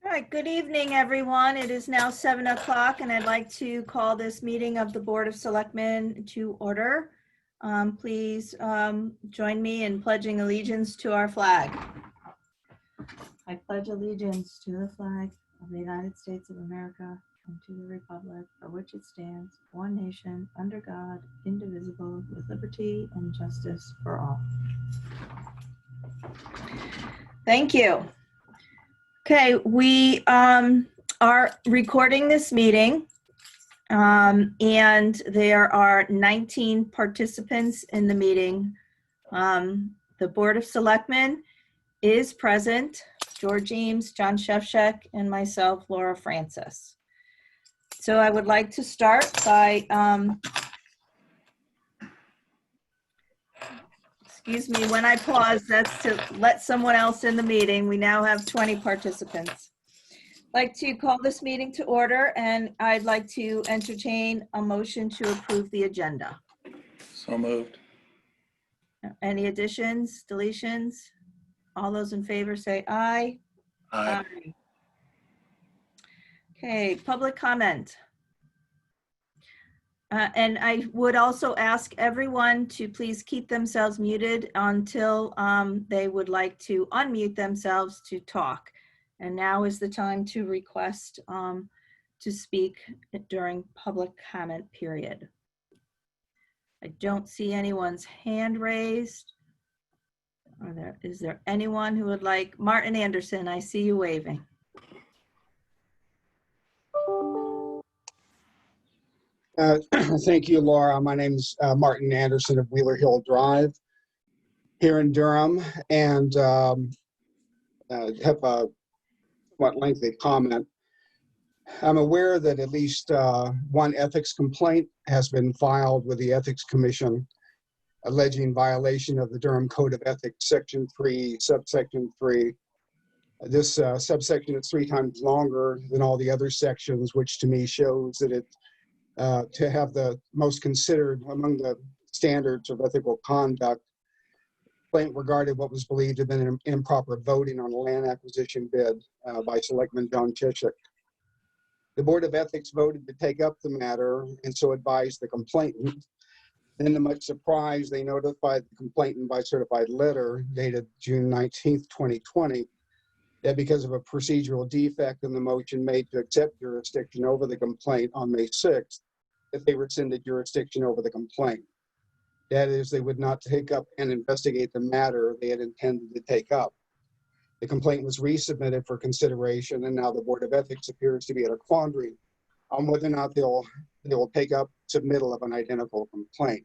All right, good evening, everyone. It is now 7 o'clock, and I'd like to call this meeting of the Board of Selectmen to order. Please join me in pledging allegiance to our flag. I pledge allegiance to the flag of the United States of America and to the republic for which it stands, one nation, under God, indivisible, with liberty and justice for all. Thank you. Okay, we are recording this meeting, and there are 19 participants in the meeting. The Board of Selectmen is present, George Eames, John Shevchuk, and myself, Laura Francis. So I would like to start by, excuse me, when I pause, that's to let someone else in the meeting. We now have 20 participants. I'd like to call this meeting to order, and I'd like to entertain a motion to approve the agenda. So moved. Any additions, deletions? All those in favor say aye. Aye. Okay, public comment. And I would also ask everyone to please keep themselves muted until they would like to unmute themselves to talk. And now is the time to request to speak during public comment period. I don't see anyone's hand raised. Is there anyone who would like? Martin Anderson, I see you waving. Thank you, Laura. My name is Martin Anderson of Wheeler Hill Drive here in Durham, and have a somewhat lengthy comment. I'm aware that at least one ethics complaint has been filed with the Ethics Commission alleging violation of the Durham Code of Ethics, Section 3, Subsection 3. This subsection is 3 times longer than all the other sections, which to me shows that it to have the most considered among the standards of ethical conduct. Complaint regarded what was believed to have been an improper voting on a land acquisition bid by Selectman John Shevchuk. The Board of Ethics voted to take up the matter and so advised the complainant. Then, to much surprise, they notified the complainant by certified letter dated June 19th, 2020, that because of a procedural defect in the motion made to accept jurisdiction over the complaint on May 6th, that they rescinded jurisdiction over the complaint. That is, they would not take up and investigate the matter they had intended to take up. The complaint was resubmitted for consideration, and now the Board of Ethics appears to be at a quandary on whether or not they will take up submittal of an identical complaint.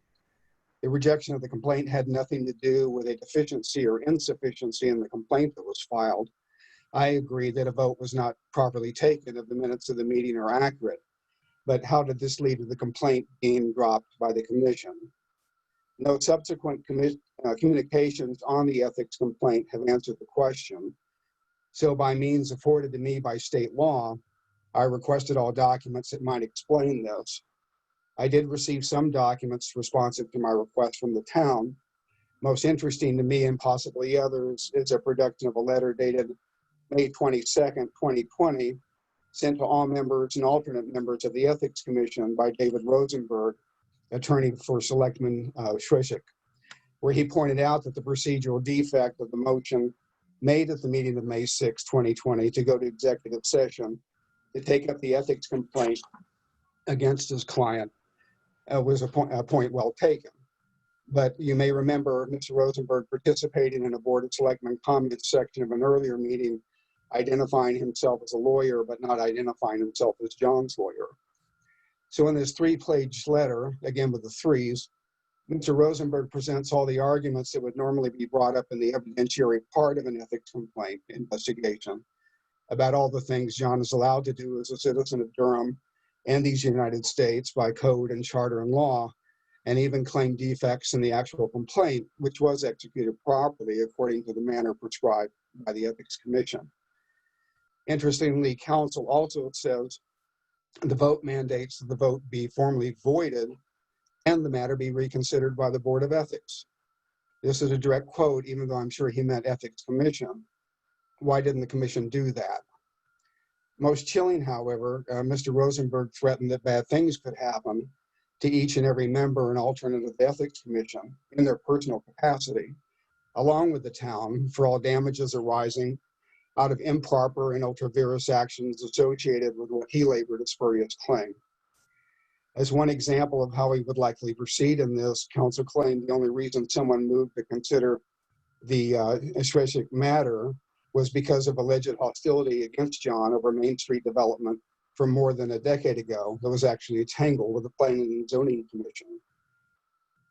The rejection of the complaint had nothing to do with a deficiency or insufficiency in the complaint that was filed. I agree that a vote was not properly taken if the minutes of the meeting are accurate. But how did this lead to the complaint being dropped by the commission? No subsequent communications on the ethics complaint have answered the question. So by means afforded to me by state law, I requested all documents that might explain this. I did receive some documents responsive to my request from the town. Most interesting to me and possibly others is a production of a letter dated May 22nd, 2020, sent to all members and alternate members of the Ethics Commission by David Rosenberg, attorney for Selectman Shevchuk, where he pointed out that the procedural defect of the motion made at the meeting of May 6, 2020, to go to executive session to take up the ethics complaint against his client was a point well taken. But you may remember Mr. Rosenberg participating in a Board of Selectmen comments section of an earlier meeting, identifying himself as a lawyer, but not identifying himself as John's lawyer. So in this three-page letter, again with the threes, Mr. Rosenberg presents all the arguments that would normally be brought up in the evidentiary part of an ethics complaint investigation about all the things John is allowed to do as a citizen of Durham and these United States by code and charter and law, and even claim defects in the actual complaint, which was executed properly according to the manner prescribed by the Ethics Commission. Interestingly, counsel also says the vote mandates that the vote be formally voided and the matter be reconsidered by the Board of Ethics. This is a direct quote, even though I'm sure he meant Ethics Commission. Why didn't the commission do that? Most chilling, however, Mr. Rosenberg threatened that bad things could happen to each and every member and alternate of the Ethics Commission in their personal capacity, along with the town, for all damages arising out of improper and ultra-virus actions associated with what he labored a spurious claim. As one example of how he would likely proceed in this, counsel claimed the only reason someone moved to consider the specific matter was because of alleged hostility against John over Main Street development from more than a decade ago that was actually a tangle with the Planning and Zoning Commission.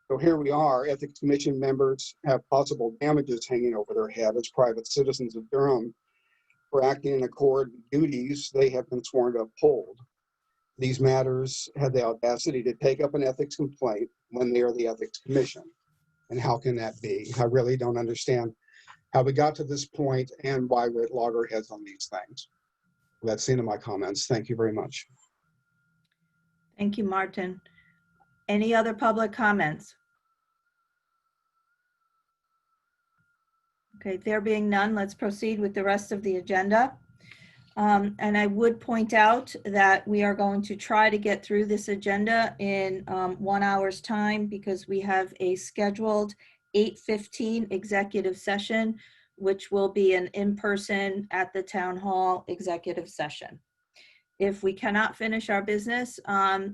So here we are, Ethics Commission members have possible damages hanging over their head as private citizens of Durham for acting in accord with duties they have been sworn to uphold. These matters had the audacity to take up an ethics complaint when they are the Ethics Commission. And how can that be? I really don't understand how we got to this point and why we're at loggerheads on these things. That's the end of my comments. Thank you very much. Thank you, Martin. Any other public comments? Okay, there being none, let's proceed with the rest of the agenda. And I would point out that we are going to try to get through this agenda in 1 hour's time because we have a scheduled 8:15 executive session, which will be an in-person at the town hall executive session. If we cannot finish our business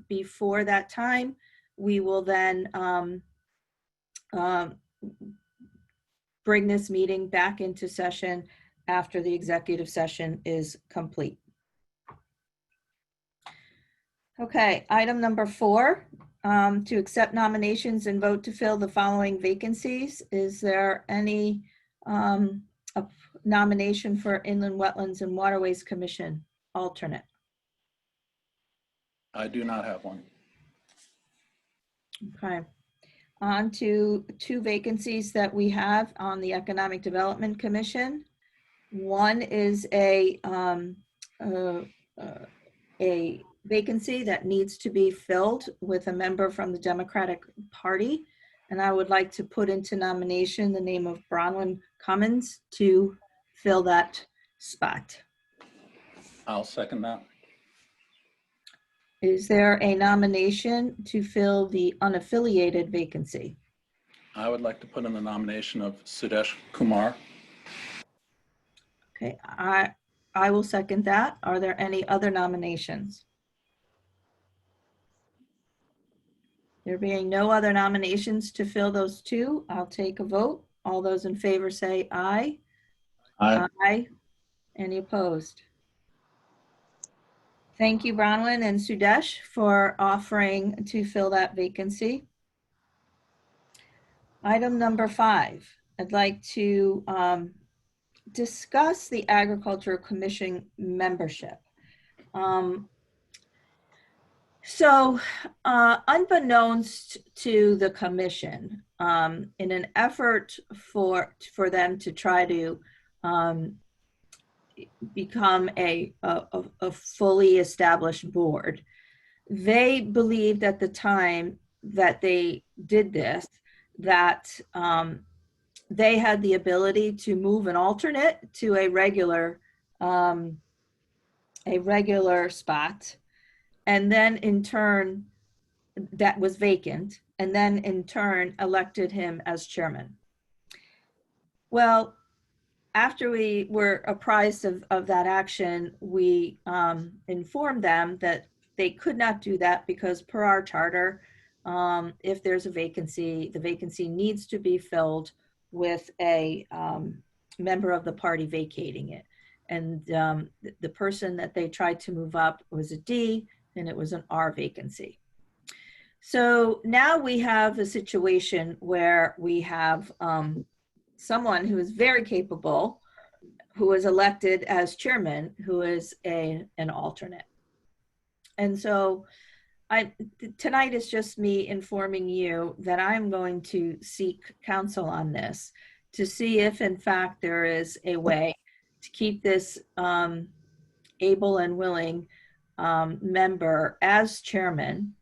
before that time, we will then bring this meeting back into session after the executive session is complete. Okay, item number 4, to accept nominations and vote to fill the following vacancies. Is there any nomination for Inland Wetlands and Waterways Commission alternate? I do not have one. Okay. On to 2 vacancies that we have on the Economic Development Commission. One is a vacancy that needs to be filled with a member from the Democratic Party. And I would like to put into nomination the name of Bronwyn Cummins to fill that spot. I'll second that. Is there a nomination to fill the unaffiliated vacancy? I would like to put in the nomination of Sudesh Kumar. Okay, I will second that. Are there any other nominations? There being no other nominations to fill those 2, I'll take a vote. All those in favor say aye. Aye. Aye. Any opposed? Thank you, Bronwyn and Sudesh, for offering to fill that vacancy. Item number 5, I'd like to discuss the Agricultural Commission membership. Unbeknownst to the commission, in an effort for them to try to become a fully established board, they believed at the time that they did this, that they had the ability to move an alternate to a regular spot, and then in turn that was vacant, and then in turn elected him as chairman. Well, after we were apprised of that action, we informed them that they could not do that because per our charter, if there's a vacancy, the vacancy needs to be filled with a member of the party vacating it. And the person that they tried to move up was a D, and it was an R vacancy. So now we have a situation where we have someone who is very capable, who was elected as chairman, who is an alternate. And so tonight is just me informing you that I'm going to seek counsel on this to see if in fact there is a way to keep this able and willing member as chairman,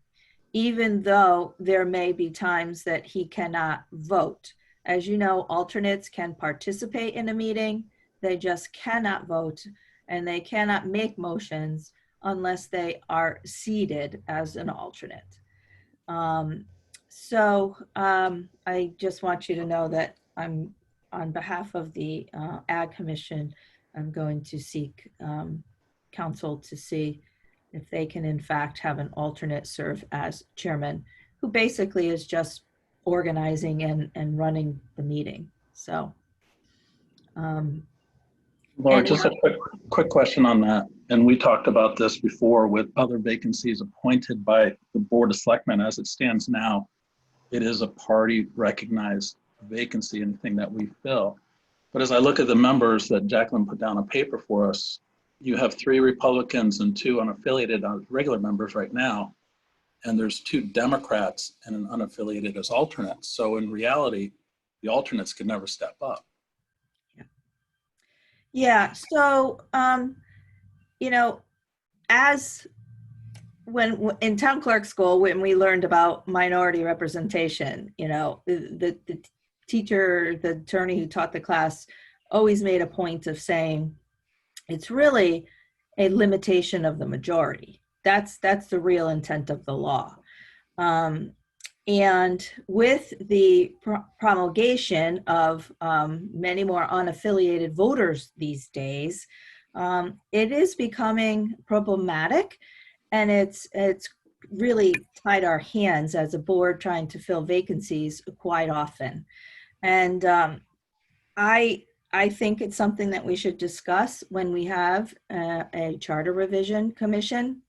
even though there may be times that he cannot vote. As you know, alternates can participate in a meeting, they just cannot vote, and they cannot make motions unless they are seated as an alternate. I just want you to know that I'm, on behalf of the Ag Commission, I'm going to seek counsel to see if they can in fact have an alternate serve as chairman, who basically is just organizing and running the meeting. So. Laura, just a quick question on that. And we talked about this before with other vacancies appointed by the Board of Selectmen. As it stands now, it is a party recognized vacancy, anything that we fill. But as I look at the members that Jacqueline put down on paper for us, you have 3 Republicans and 2 unaffiliated regular members right now. And there's 2 Democrats and an unaffiliated as alternates. So in reality, the alternates could never step up. Yeah, so, you know, as when in town clerk school, when we learned about minority representation, you know, the teacher, the attorney who taught the class always made a point of saying, it's really a limitation of the majority. That's the real intent of the law. And with the promulgation of many more unaffiliated voters these days, it is becoming problematic, and it's really tied our hands as a board trying to fill vacancies quite often. And I think it's something that we should discuss when we have a charter revision commission.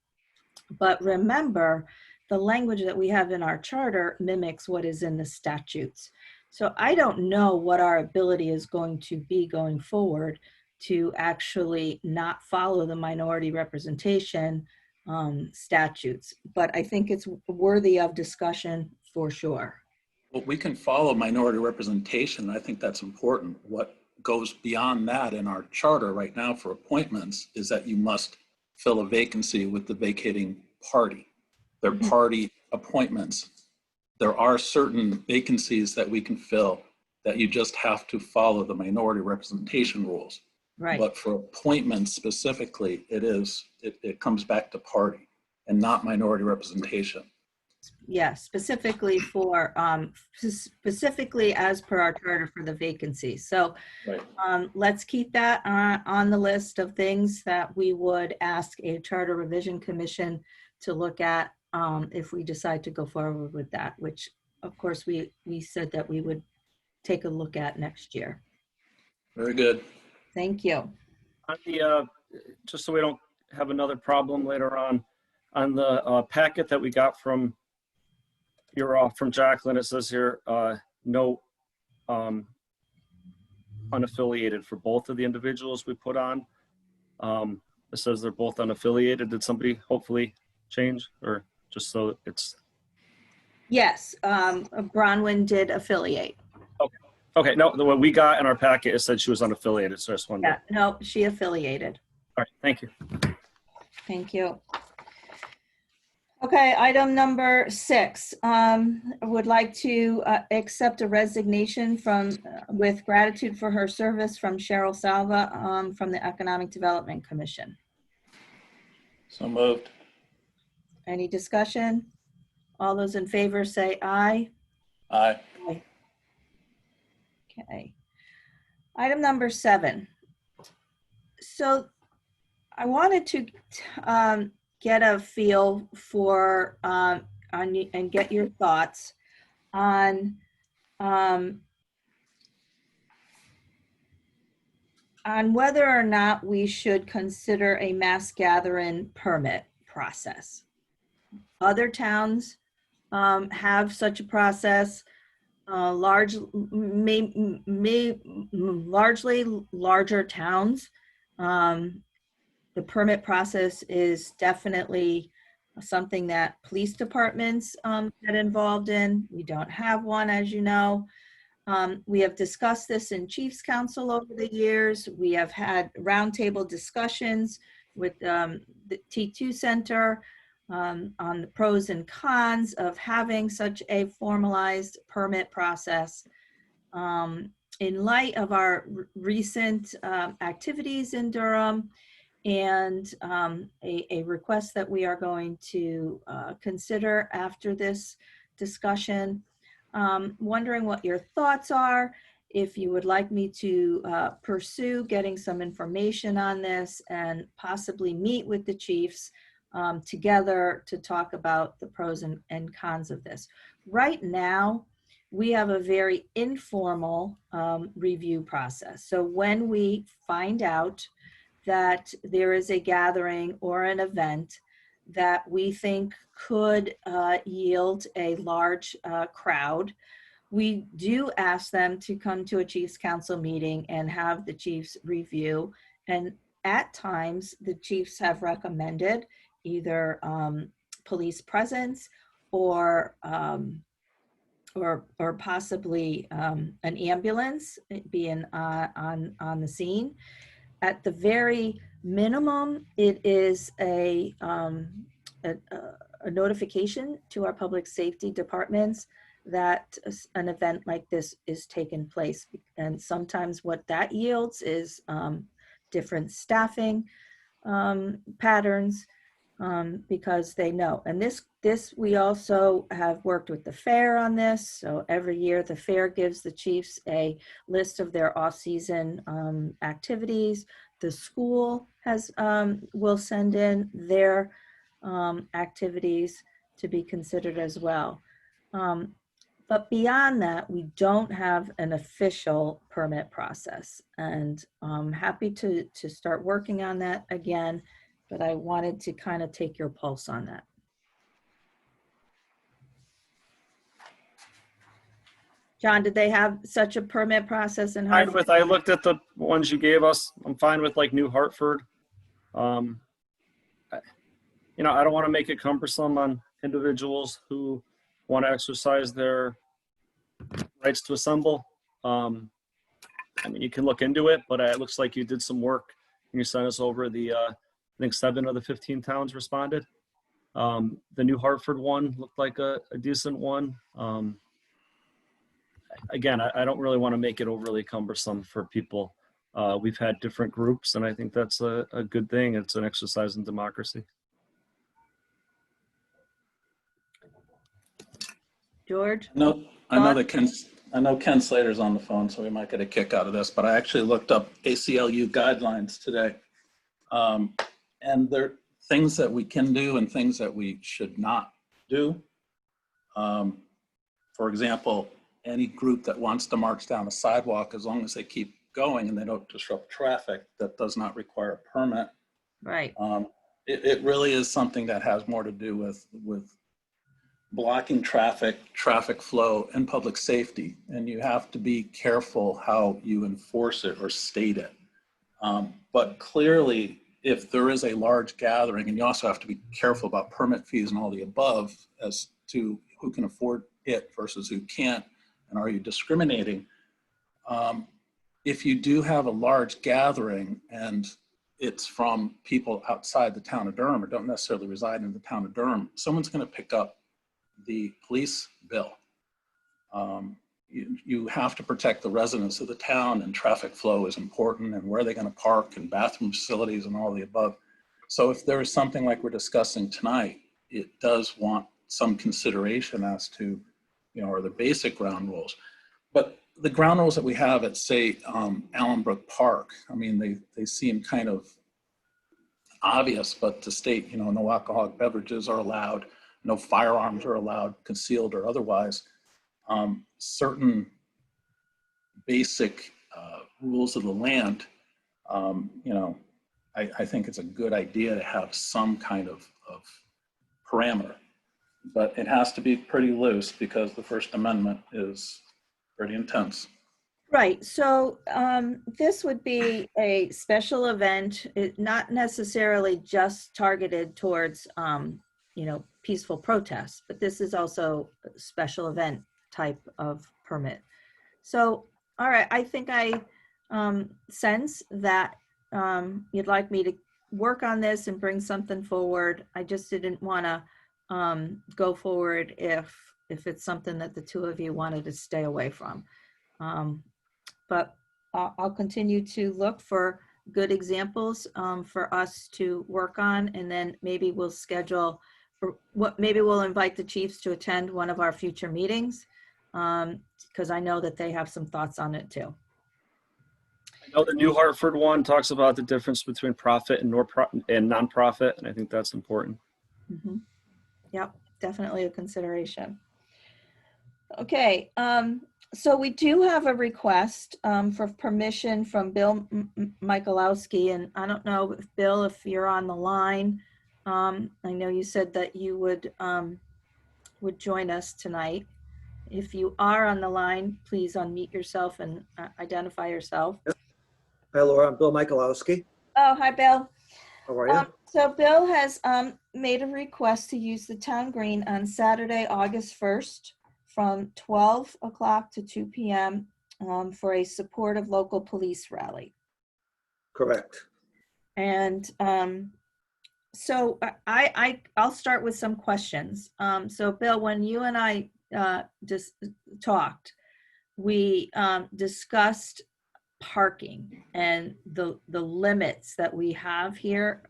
But remember, the language that we have in our charter mimics what is in the statutes. So I don't know what our ability is going to be going forward to actually not follow the minority representation statutes. But I think it's worthy of discussion for sure. Well, we can follow minority representation. I think that's important. What goes beyond that in our charter right now for appointments is that you must fill a vacancy with the vacating party. They're party appointments. There are certain vacancies that we can fill that you just have to follow the minority representation rules. Right. But for appointments specifically, it comes back to party and not minority representation. Yeah, specifically for specifically as per our charter for the vacancy. So Right. let's keep that on the list of things that we would ask a charter revision commission to look at if we decide to go forward with that, which of course we said that we would take a look at next year. Very good. Thank you. On the, just so we don't have another problem later on the packet that we got from from Jacqueline, it says here, no unaffiliated for both of the individuals we put on. It says they're both unaffiliated. Did somebody hopefully change, or just so it's? Yes, Bronwyn did affiliate. Okay, no, the one we got in our packet, it said she was unaffiliated, so I just wanted to. Yeah, no, she affiliated. All right, thank you. Thank you. Okay, item number 6. Would like to accept a resignation with gratitude for her service from Cheryl Salva from the Economic Development Commission. So moved. Any discussion? All those in favor say aye. Aye. Aye. Okay. Item number 7. So I wanted to get a feel for, and get your thoughts on, on whether or not we should consider a mass gathering permit process. Other towns have such a process. Largely larger towns. The permit process is definitely something that police departments get involved in. We don't have one, as you know. We have discussed this in Chiefs Council over the years. We have had roundtable discussions with the T2 Center on the pros and cons of having such a formalized permit process. In light of our recent activities in Durham and a request that we are going to consider after this discussion, wondering what your thoughts are, if you would like me to pursue getting some information on this and possibly meet with the chiefs together to talk about the pros and cons of this. Right now, we have a very informal review process. So when we find out that there is a gathering or an event that we think could yield a large crowd, we do ask them to come to a Chiefs Council meeting and have the chiefs review. And at times, the chiefs have recommended either police presence or possibly an ambulance being on the scene. At the very minimum, it is a notification to our public safety departments that an event like this is taking place. And sometimes what that yields is different staffing patterns because they know. And this we also have worked with the fair on this. So every year the fair gives the chiefs a list of their off-season activities. The school has will send in their activities to be considered as well. But beyond that, we don't have an official permit process, and I'm happy to start working on that again, but I wanted to kind of take your pulse on that. John, did they have such a permit process in I Hartford? looked at the ones you gave us. I'm fine with like New Hartford. I don't want to make it cumbersome on individuals who want to exercise their rights to assemble. I mean, you can look into it, but it looks like you did some work and you sent us over the, I think 7 of the 15 towns responded. The New Hartford one looked like a decent one. Again, I don't really want to make it overly cumbersome for people. We've had different groups, and I think that's a good thing. It's an exercise in democracy. George? No, I know Ken Slater's on the phone, so we might get a kick out of this, but I actually looked up ACLU guidelines today. And there are things that we can do and things that we should not do. For example, any group that wants to march down a sidewalk, as long as they keep going and they don't disrupt traffic, that does not require a permit. Right. It really is something that has more to do with blocking traffic flow, and public safety. And you have to be careful how you enforce it or state it. But clearly, if there is a large gathering, and you also have to be careful about permit fees and all the above as to who can afford it versus who can't, and are you discriminating? If you do have a large gathering and it's from people outside the town of Durham or don't necessarily reside in the town of Durham, someone's going to pick up the police bill. You have to protect the residents of the town, and traffic flow is important, and where are they going to park, and bathroom facilities and all the above. So if there is something like we're discussing tonight, it does want some consideration as to, are the basic ground rules. But the ground rules that we have at, say, Allenbrook Park, I mean, they seem kind of obvious, but to state, no alcoholic beverages are allowed, no firearms are allowed, concealed or otherwise, certain basic rules of the land, I think it's a good idea to have some kind of parameter, but it has to be pretty loose because the First Amendment is pretty intense. Right, so this would be a special event, not necessarily just targeted towards, peaceful protests, but this is also a special event type of permit. So, all right, I think I sense that you'd like me to work on this and bring something forward. I just didn't want to go forward if it's something that the two of you wanted to stay away from. But I'll continue to look for good examples for us to work on, and then maybe we'll schedule, maybe we'll invite the chiefs to attend one of our future meetings, because I know that they have some thoughts on it too. I know the New Hartford one talks about the difference between profit and nonprofit, and I think that's important. Mm-hmm. Yep, definitely a consideration. Okay, so we do have a request for permission from Bill Michalowski, and I don't know if Bill, if you're on the line. I know you said that you would join us tonight. If you are on the line, please unmute yourself and identify yourself. Hi, Laura. I'm Bill Michalowski. Oh, hi, Bill. How are you? So Bill has made a request to use the town green on Saturday, August 1st from 12 o'clock to 2 p.m. For a supportive local police rally. Correct. And so I'll start with some questions. So Bill, when you and I just talked, we discussed parking and the limits that we have here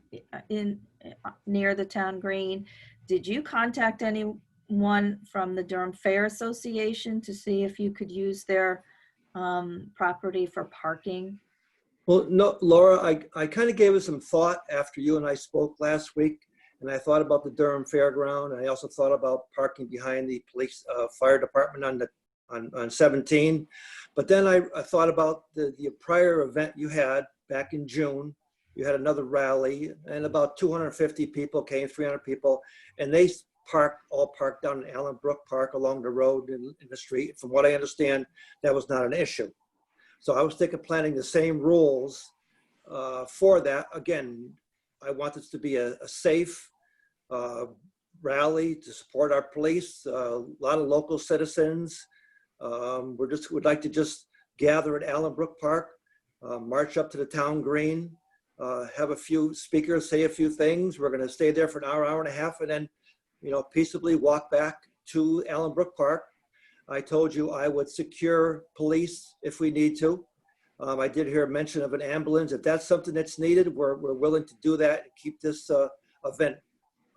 near the town green. Did you contact anyone from the Durham Fair Association to see if you could use their property for parking? Well, no, Laura, I kind of gave it some thought after you and I spoke last week, and I thought about the Durham Fairground, and I also thought about parking behind the police fire department on 17. But then I thought about the prior event you had back in June. You had another rally, and about 250 people came, 300 people, and they all parked down in Allen Brook Park along the road in the street. From what I understand, that was not an issue. So I was thinking planning the same rules for that. Again, I want this to be a safe rally to support our police, a lot of local citizens. Would like to just gather at Allen Brook Park, march up to the town green, have a few speakers say a few things. We're going to stay there for an hour and a half, and then, peaceably walk back to Allen Brook Park. I told you I would secure police if we need to. I did hear a mention of an ambulance. If that's something that's needed, we're willing to do that and keep this event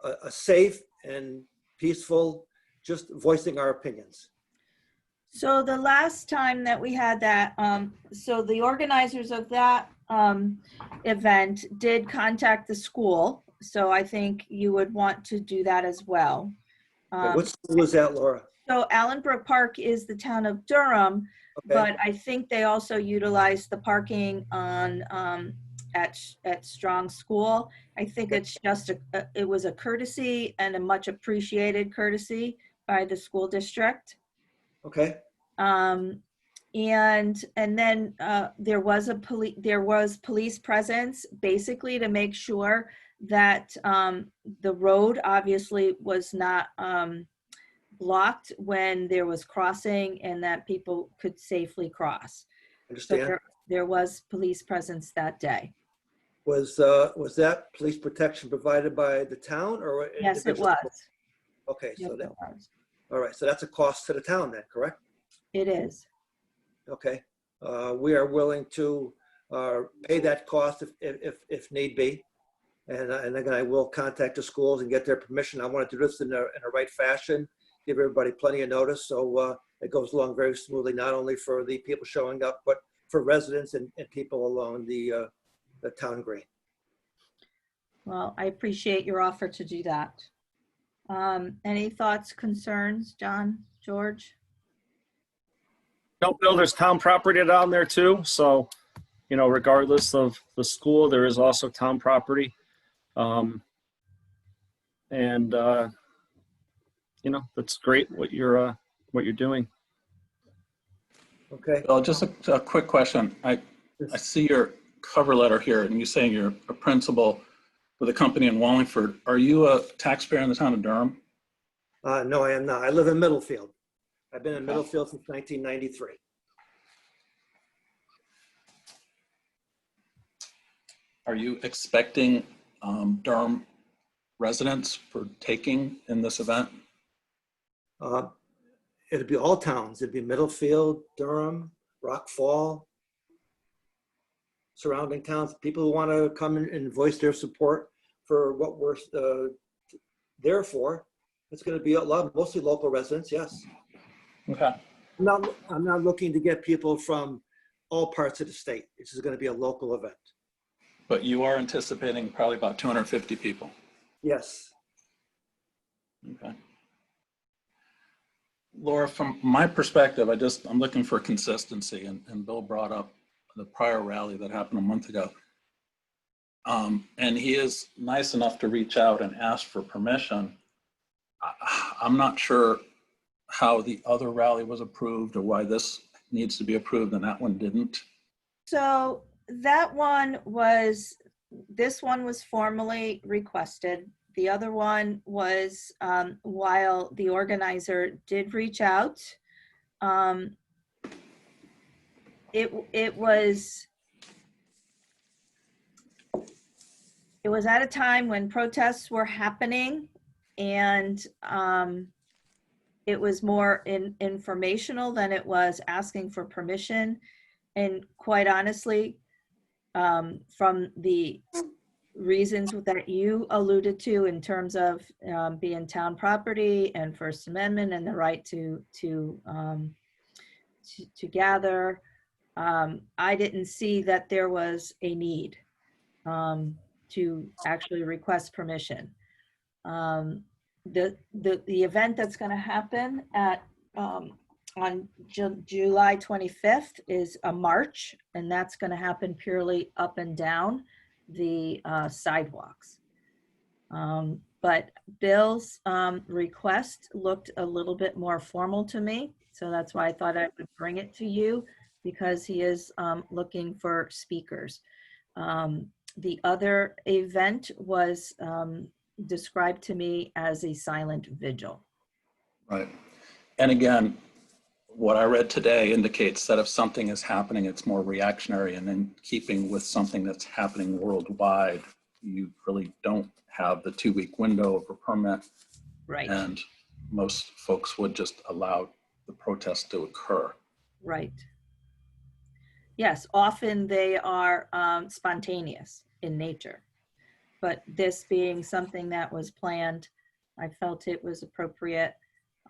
a safe and peaceful, just voicing our opinions. So the last time that we had that, so the organizers of that event did contact the school. So I think you would want to do that as well. What school was that, Laura? So Allen Brook Park is the town of Durham, Okay. but I think they also utilize the parking on at Strong School. I think it's just it was a courtesy and a much appreciated courtesy by the school district. Okay. And then there was police presence basically to make sure that the road obviously was not blocked when there was crossing and that people could safely cross. Understand. So there was police presence that day. Was that police protection provided by the town or? Yes, it was. Okay, Yes, so that, it was. all right, so that's a cost to the town then, correct? It is. Okay, we are willing to pay that cost if need be. And again, I will contact the schools and get their permission. I want to do this in a right fashion, give everybody plenty of notice so it goes along very smoothly, not only for the people showing up, but for residents and people along the town green. Well, I appreciate your offer to do that. Any thoughts, concerns, John, George? No, Bill, there's town property down there too. So, regardless of the school, there is also town property. And that's great what you're doing. Okay. Bill, just a quick question. I see your cover letter here and you saying you're a principal with a company in Wallingford. Are you a taxpayer in the town of Durham? No, I am not. I live in Middlefield. I've been in Okay. Middlefield since 1993. Are you expecting Durham residents for taking in this event? It'd be all towns. It'd be Middlefield, Durham, Rock Fall, surrounding towns. People who want to come and voice their support for what we're there for. It's going to be mostly local residents. Yes. Okay. I'm not looking to get people from all parts of the state. This is going to be a local event. But you are anticipating probably about 250 people. Yes. Okay. Laura, from my perspective, I'm looking for consistency, and Bill brought up the prior rally that happened a month ago. And he is nice enough to reach out and ask for permission. I'm not sure how the other rally was approved or why this needs to be approved and that one didn't. So this one was formally requested. The other one was, while the organizer did reach out, it was at a time when protests were happening, and it was more informational than it was asking for permission. And quite honestly, from the reasons that you alluded to in terms of being town property and First Amendment and the right to gather, I didn't see that there was a need to actually request permission. The event that's going to happen on July 25th is a march, and that's going to happen purely up and down the sidewalks. But Bill's request looked a little bit more formal to me, so that's why I thought I would bring it to you, because he is looking for speakers. The other event was described to me as a silent vigil. Right. And again, what I read today indicates that if something is happening, it's more reactionary, and in keeping with something that's happening worldwide, you really don't have the 2-week window of a permit. Right. And most folks would just allow the protest to occur. Right. Yes, often they are spontaneous in nature, but this being something that was planned, I felt it was appropriate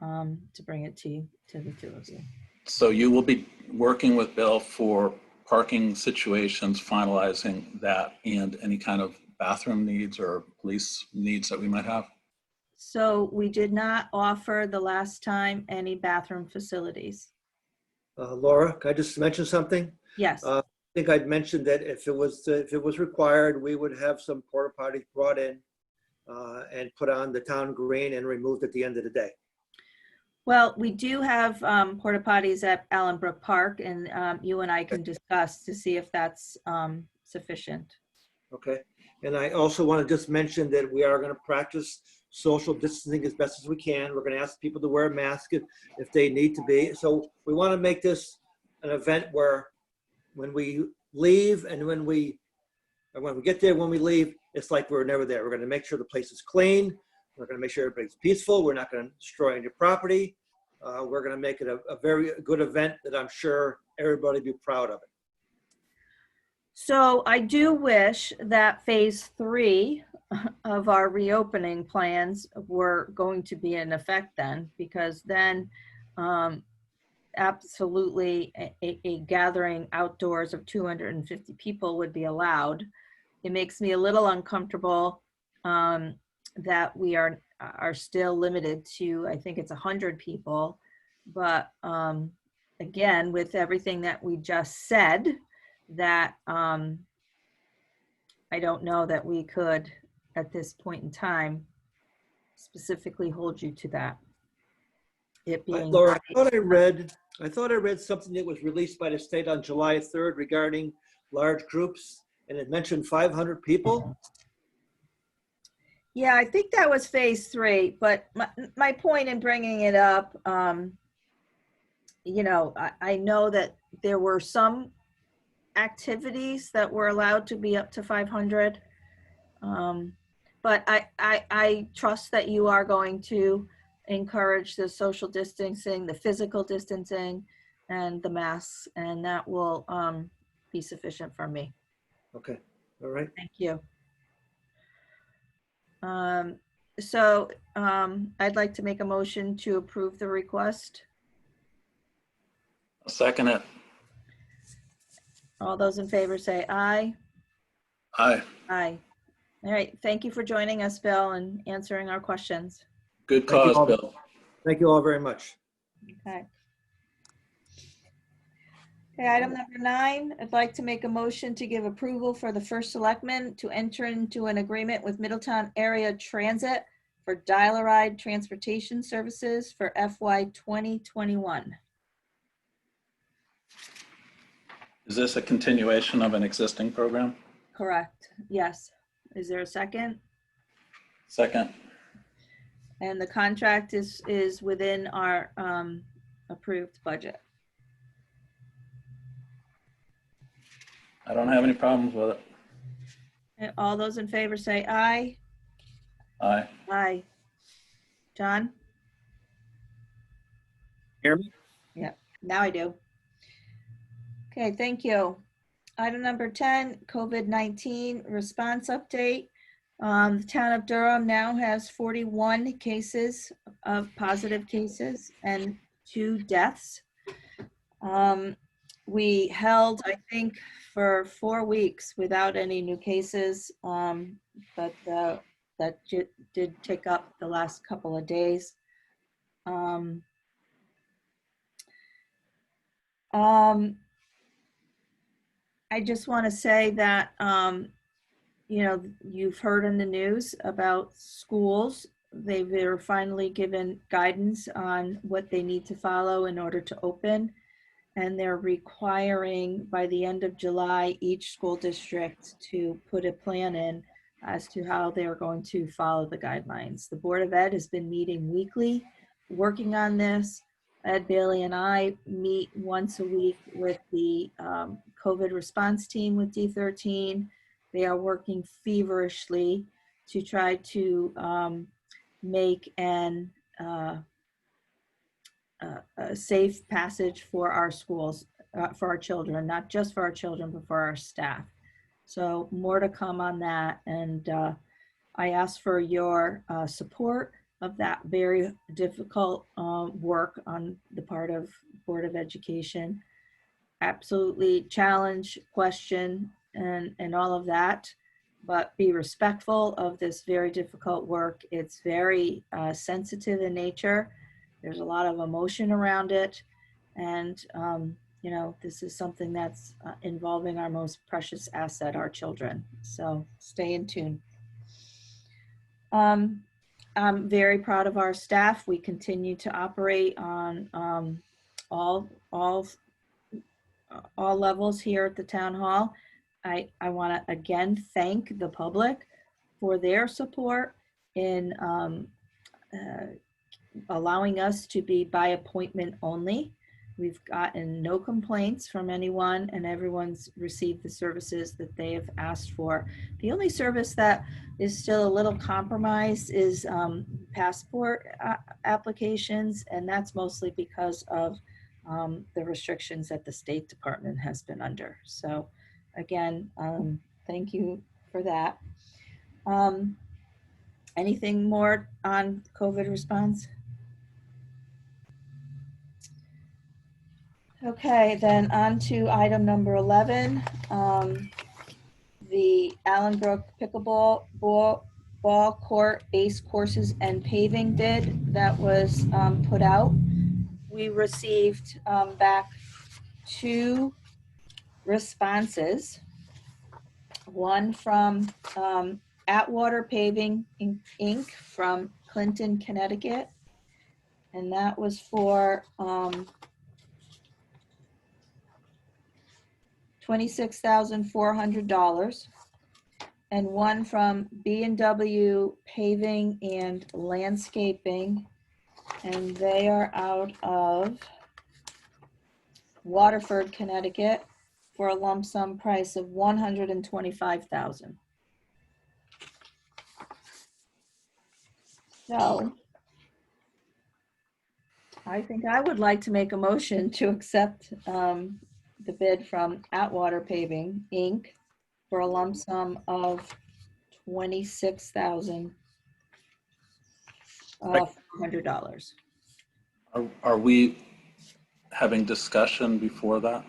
to bring it to the two of you. So you will be working with Bill for parking situations, finalizing that, and any kind of bathroom needs or police needs that we might have? So we did not offer the last time any bathroom facilities. Laura, can I just mention something? Yes. I think I'd mentioned that if it was required, we would have some porta potties brought in and put on the town green and removed at the end of the day. Well, we do have porta potties at Allenbrook Park, and you and I can discuss to see if that's sufficient. Okay. And I also want to just mention that we are going to practice social distancing as best as we can. We're going to ask people to wear a mask if they need to be. So we want to make this an event where when we leave and when we get there, when we leave, it's like we're never there. We're going to make sure the place is clean. We're going to make sure everybody's peaceful. We're not going to destroy any property. We're going to make it a very good event that I'm sure everybody will be proud of it. So I do wish that phase 3 of our reopening plans were going to be in effect then, because then absolutely a gathering outdoors of 250 people would be allowed. it makes me a little uncomfortable that we are still limited to, I think it's 100 people. But again, with everything that we just said, that I don't know that we could, at this point in time, specifically hold you to that. It being Laura, I thought I read something that was released by the state on July 3rd regarding large groups, and it mentioned 500 people. Yeah, I think that was phase 3, but my point in bringing it up, you know, I know that there were some activities that were allowed to be up to 500. But I trust that you are going to encourage the social distancing, the physical distancing, and the masks, and that will be sufficient for me. Okay, all right. Thank you. So I'd like to make a motion to approve the request. I'll second it. All those in favor say aye. Aye. Aye. All right. Thank you for joining us, Bill, and answering our questions. Good Thank you cause, all. Bill. Thank you all very much. Okay. Okay, item number 9, I'd like to make a motion to give approval for the first selectman to enter into an agreement with Middletown Area Transit for dial-a-ride transportation services for FY 2021. Is this a continuation of an existing program? Correct. Yes. Is there a second? Second. And the contract is within our approved budget. I don't have any problems with it. And all those in favor say aye. Aye. Aye. John? Hear me? Yeah, now I do. Okay, thank you. Item number 10, COVID-19 response update. The town of Durham now has 41 cases of positive cases and 2 deaths. We held, I think, for 4 weeks without any new cases, but that did tick up the last couple of days. I just want to say that, you know, you've heard in the news about schools. They're finally given guidance on what they need to follow in order to open. And they're requiring by the end of July, each school district to put a plan in as to how they're going to follow the guidelines. The Board of Ed has been meeting weekly, working on this. Ed Bailey and I meet once a week with the COVID response team with D13. They are working feverishly to try to make a safe passage for our schools, for our children, not just for our children, but for our staff. So more to come on that. And I ask for your support of that very difficult work on the part of Board of Education. Absolutely challenge, question, and all of that, but be respectful of this very difficult work. It's very sensitive in nature. There's a lot of emotion around it. And, you know, this is something that's involving our most precious asset, our children. So stay in tune. I'm very proud of our staff. We continue to operate on all levels here at the town hall. I want to again thank the public for their support in allowing us to be by appointment only. We've gotten no complaints from anyone, and everyone's received the services that they have asked for. The only service that is still a little compromised is passport applications, and that's mostly because of the restrictions that the State Department has been under. So again, thank you for that. Anything more on COVID response? Okay, then on to item number 11. the Allenbrook pickleball ball court base courses and paving bid that was put out. We received back 2 responses. One from Atwater Paving Inc. from Clinton, Connecticut. And that was for $26,400. And one from B&W Paving and Landscaping. And they are out of Waterford, Connecticut, for a lump sum price of $125,000. So I think I would like to make a motion to accept the bid from Atwater Paving Inc. for a lump sum of $26,400. Are we having discussion before that?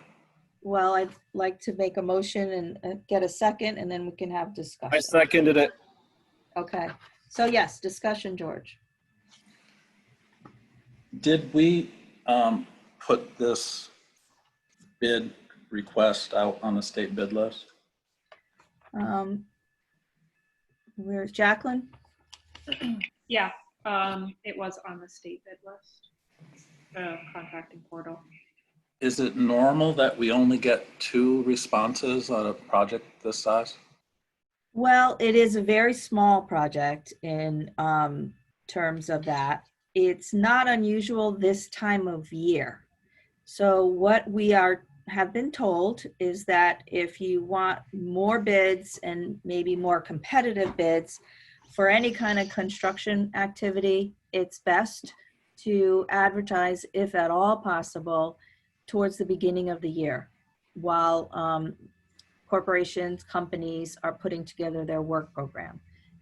Well, I'd like to make a motion and get a second, and then we can have I discussion. seconded it. Okay, so yes, discussion, George. Did we put this bid request out on the state bid list? Where's Jacqueline? Yeah, it was on the state bid list, contracting portal. Is it normal that we only get 2 responses on a project this size? Well, it is a very small project in terms of that. It's not unusual this time of year. So what we have been told is that if you want more bids and maybe more competitive bids for any kind of construction activity, it's best to advertise, if at all possible, towards the beginning of the year, while corporations, companies are putting together their work program.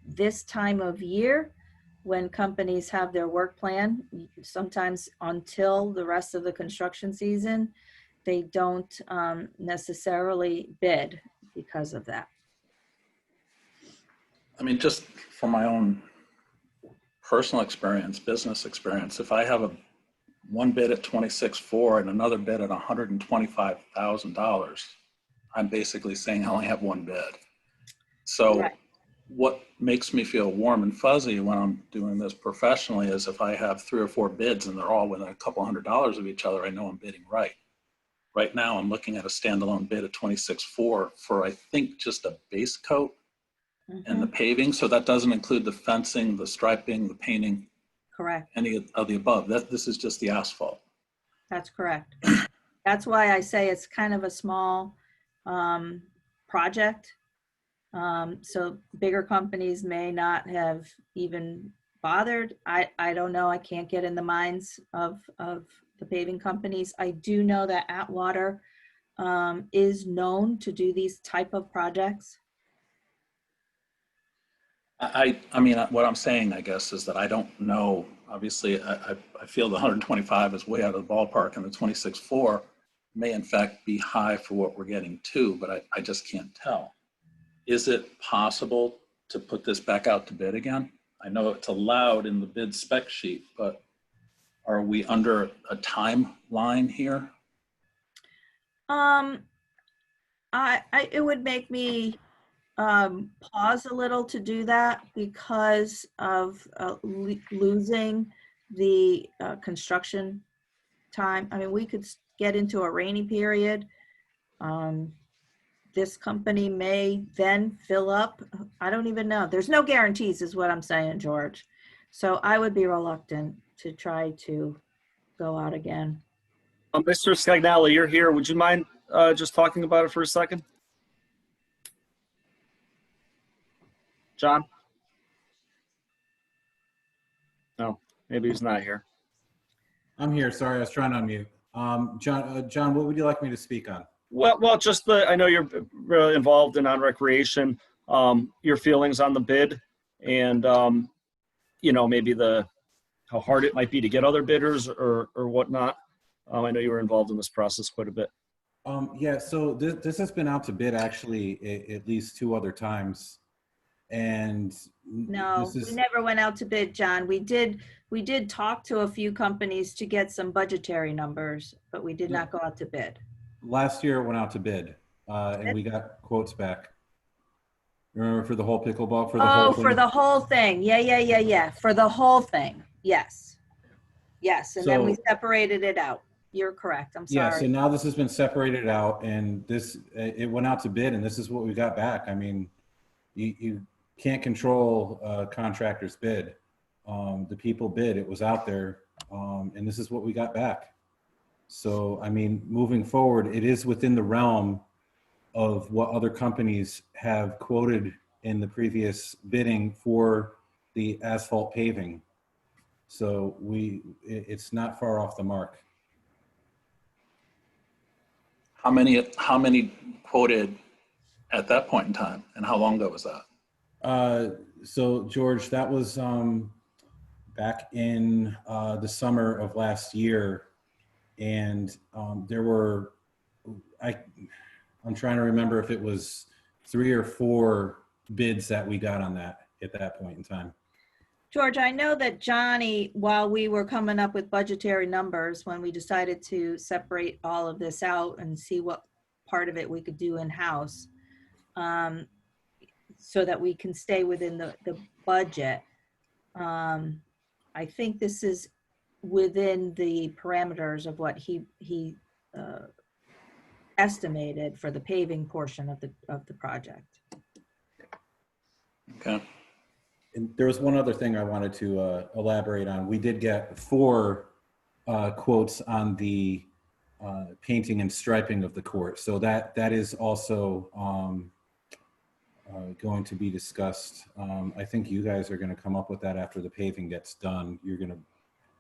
This time of year, when companies have their work plan, sometimes until the rest of the construction season, they don't necessarily bid because of that. I mean, just from my own personal experience, business experience, if I have one bid at $26,400 and another bid at $125,000, I'm basically saying I only have one bid. So Right. what makes me feel warm and fuzzy when I'm doing this professionally is if I have 3 or 4 bids and they're all within a couple $100 of each other, I know I'm bidding right. Right now, I'm looking at a standalone bid at $26,400 for, I think, just a base coat and the paving. So that doesn't include the fencing, the striping, the painting, Correct. any of the above. This is just the asphalt. That's correct. That's why I say it's kind of a small project. So bigger companies may not have even bothered. I don't know. I can't get in the minds of the paving companies. I do know that Atwater is known to do these type of projects. I mean, what I'm saying, I guess, is that I don't know. Obviously, I feel the 125 is way out of the ballpark, and the 26,400 may in fact be high for what we're getting too, but I just can't tell. Is it possible to put this back out to bid again? I know it's allowed in the bid spec sheet, but are we under a timeline here? It would make me pause a little to do that because of losing the construction time. I mean, we could get into a rainy period. This company may then fill up. I don't even know. There's no guarantees is what I'm saying, George. So I would be reluctant to try to go out again. Mr. Scagnale, you're here. Would you mind just talking about it for a second? John? No, maybe he's not here. I'm here. Sorry, I was trying to unmute. John, what would you like me to speak on? Well, just I know you're really involved in on recreation, your feelings on the bid and, maybe how hard it might be to get other bidders or whatnot. I know you were involved in this process quite a bit. Yeah, so this has been out to bid actually at least 2 other times. And No, this we is, never went out to bid, John. We did talk to a few companies to get some budgetary numbers, but we did not go out to bid. last year it went out to bid, and we got quotes back. Remember for the whole pickleball, for the whole Oh, for thing? the whole thing. Yeah. For the whole thing. Yes. Yes, and then we So, separated it out. You're correct. I'm yeah, so sorry. now this has been separated out and it went out to bid and this is what we got back. I mean, you can't control a contractor's bid. The people bid, it was out there, and this is what we got back. So, I mean, moving forward, it is within the realm of what other companies have quoted in the previous bidding for the asphalt paving. So it's not far off the mark. How many quoted at that point in time, and how long ago was that? So George, that was back in the summer of last year, and there were I'm trying to remember if it was 3 or 4 bids that we got on that at that point in time. George, I know that Johnny, while we were coming up with budgetary numbers, when we decided to separate all of this out and see what part of it we could do in-house, so that we can stay within the budget. I think this is within the parameters of what he estimated for the paving portion of the project. Okay. And there was one other thing I wanted to elaborate on. We did get 4 quotes on the painting and striping of the court. So that is also going to be discussed. I think you guys are going to come up with that after the paving gets done. You're going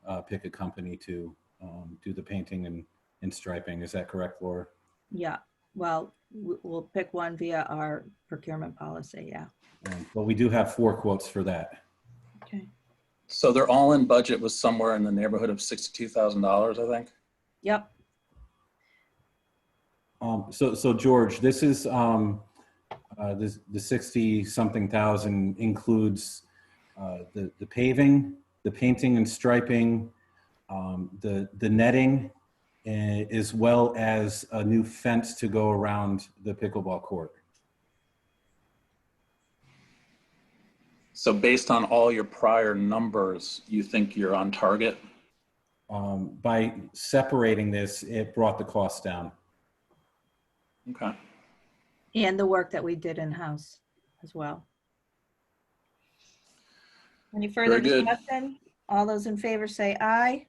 to pick a company to do the painting and striping. Is that correct, Laura? Yeah, well, we'll pick one via our procurement policy, yeah. But we do have 4 quotes for that. Okay. So their all-in budget was somewhere in the neighborhood of $62,000, I think. Yep. So George, this is the 60 something thousand includes the paving, the painting and striping, the netting, as well as a new fence to go around the pickleball court. So based on all your prior numbers, you think you're on target? By separating this, it brought the cost down. Okay. And the work that we did in-house as well. Any further Very good. discussion? All those in favor say aye.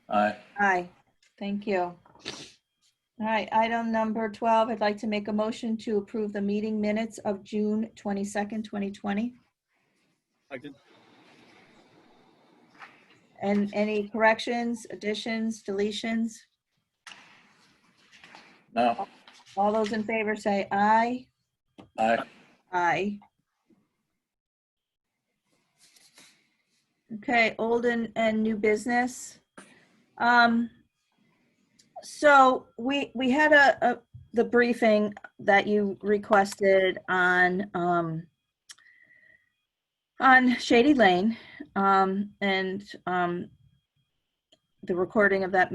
Aye. Aye. Thank you. All right, item number 12, I'd like to make a motion to approve the meeting minutes of June 22nd, 2020. I did. And any corrections, additions, deletions? No. All those in favor say aye. Aye. Aye. Okay, old and new business. So we had the briefing that you requested on Shady Lane, and the recording of that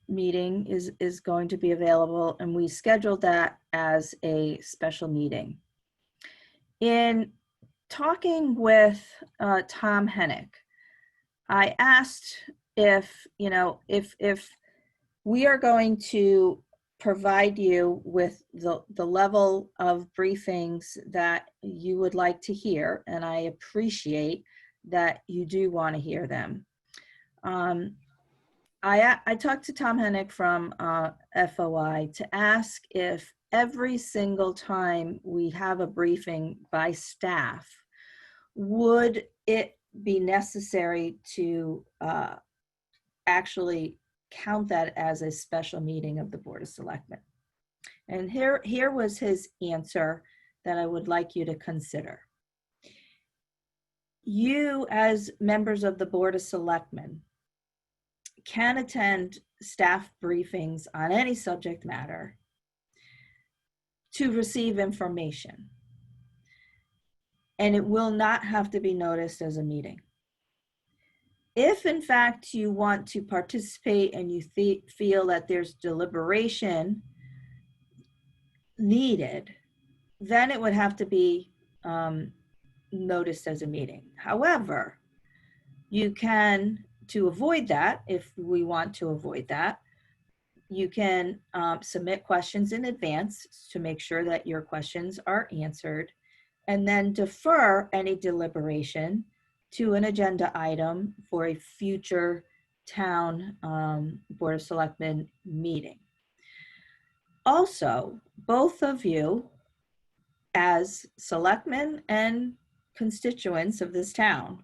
meeting is going to be available, and we scheduled that as a special meeting. In talking with Tom Hennick, I asked if we are going to provide you with the level of briefings that you would like to hear, and I appreciate that you do want to hear them. I talked to Tom Hennick from FOI to ask if every single time we have a briefing by staff, would it be necessary to actually count that as a special meeting of the Board of Selectmen? And here was his answer that I would like you to consider. You, as members of the Board of Selectmen, can attend staff briefings on any subject matter to receive information. And it will not have to be noticed as a meeting. If in fact you want to participate and you feel that there's deliberation needed, then it would have to be noticed as a meeting. However, you can, to avoid that, if we want to avoid that, you can submit questions in advance to make sure that your questions are answered, and then defer any deliberation to an agenda item for a future town Board of Selectmen meeting. Also, both of you, as selectmen and constituents of this town,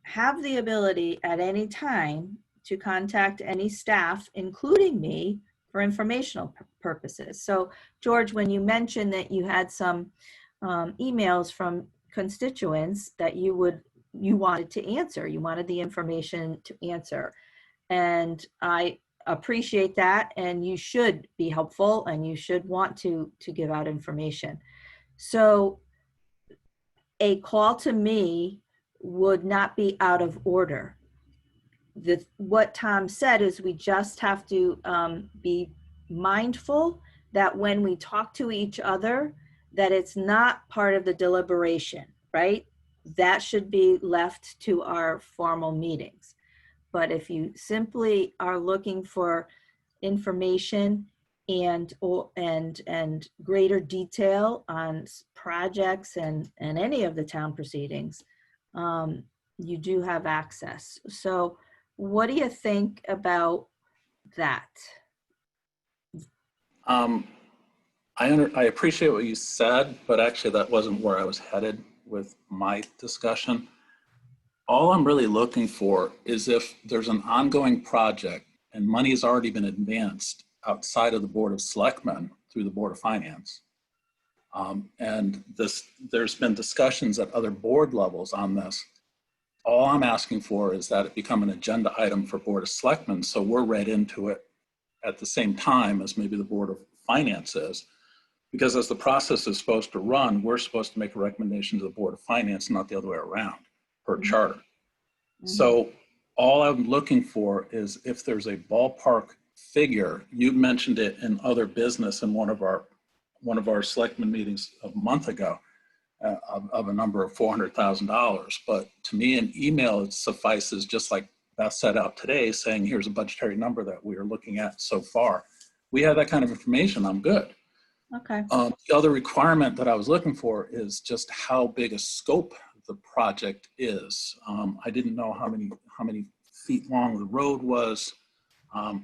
have the ability at any time to contact any staff, including me, for informational purposes. So, George, when you mentioned that you had some emails from constituents that you wanted to answer, you wanted the information to answer, and I appreciate that, and you should be helpful and you should want to give out information. So a call to me would not be out of order. What Tom said is we just have to be mindful that when we talk to each other, that it's not part of the deliberation, right? That should be left to our formal meetings. But if you simply are looking for information and greater detail on projects and any of the town proceedings, you do have access. So what do you think about that? I appreciate what you said, but actually that wasn't where I was headed with my discussion. All I'm really looking for is if there's an ongoing project and money has already been advanced outside of the Board of Selectmen through the Board of Finance. And there's been discussions at other board levels on this. All I'm asking for is that it become an agenda item for Board of Selectmen, so we're read into it at the same time as maybe the Board of Finance is. Because as the process is supposed to run, we're supposed to make a recommendation to the Board of Finance, not the other way around, per charter. So all I'm looking for is if there's a ballpark figure. You mentioned it in other business in one of our selectmen meetings a month ago of a number of $400,000. But to me, an email, it suffices, just like Beth set out today, saying here's a budgetary number that we are looking at so far. We have that kind of information, I'm good. Okay. The other requirement that I was looking for is just how big a scope the project is. I didn't know how many feet long the road was.